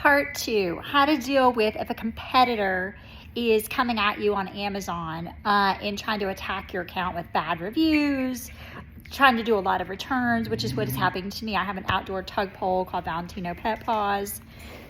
Part 2, how to deal with if a competitor is coming at you on Amazon and trying to attack your account with bad reviews, trying to do a lot of returns, which is what is happening to me. I have an outdoor tug pole called Valentino Pet Paws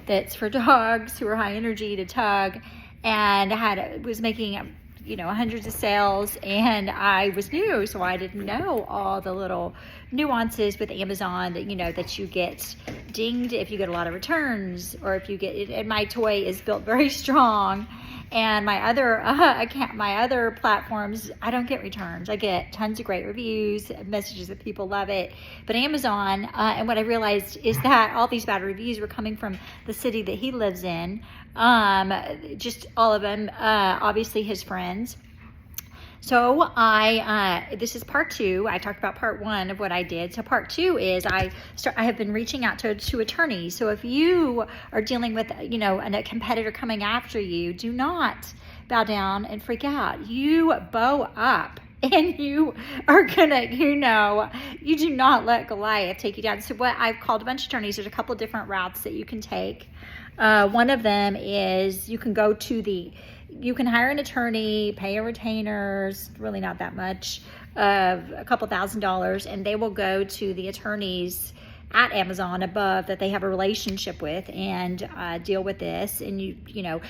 that's for dogs who are high energy to tug, and was making hundreds of sales, and I was new, so I didn't know all the little nuances with Amazon that you get dinged if you get a lot of returns, or if you get it. And my toy is built very strong, and my other platforms, I don't get returns. I get tons of great reviews, messages that people love it. But Amazon, and what I realized is that all these bad reviews were coming from the city that he lives in. Just all of them, obviously his friends. So this is part 2. I talked about part 1 of what I did. So part 2 is I have been reaching out to attorneys. So if you are dealing with, a competitor coming after you, do not bow down and freak out. You bow up. And you are gonna, you do not let Goliath take you down. So I've called a bunch of attorneys. There's a couple different routes that you can take. One of them is you can hire an attorney, pay a retainer, really not that much, a couple $1,000s, and they will go to the attorneys at Amazon above that they have a relationship with and deal with this. And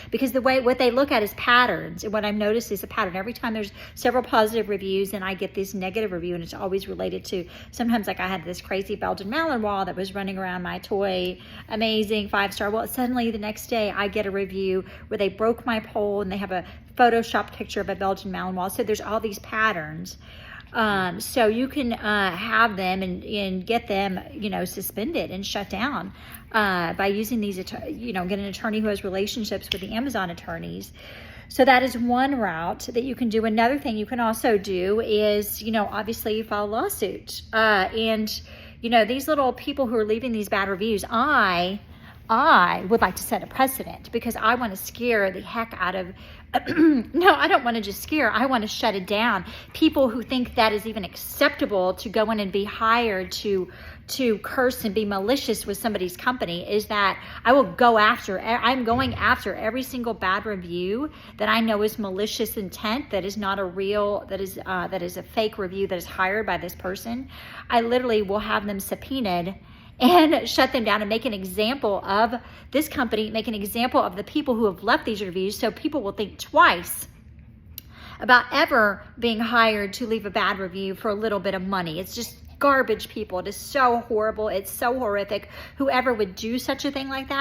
because what they look at is patterns, and what I've noticed is a pattern. Every time there's several positive reviews, and I get this negative review, and it's always related to, sometimes like I had this crazy Belgian Malinois that was running around my toy, amazing, 5-star. Well, suddenly the next day I get a review where they broke my pole and they have a Photoshopped picture of a Belgian Malinois. So there's all these patterns. So you can have them and get them, suspended and shut down by using these, get an attorney who has relationships with the Amazon attorneys. So that is one route that you can do. Another thing you can also do is, obviously you file a lawsuit. And these little people who are leaving these bad reviews, I would like to set a precedent, because I want to scare the heck out of, no, I don't want to just scare, I want to shut it down. People who think that is even acceptable to go in and be hired to curse and be malicious with somebody's company, is that I'm going after every single bad review that I know is malicious intent, that is not a real, that is a fake review that is hired by this person. I literally will have them subpoenaed and shut them down and make an example of this company, make an example of the people who have left these reviews, so people will think twice about ever being hired to leave a bad review for a little bit of money. It's just garbage, people. It is so horrible. It's so horrific. Whoever would do such a thing like that.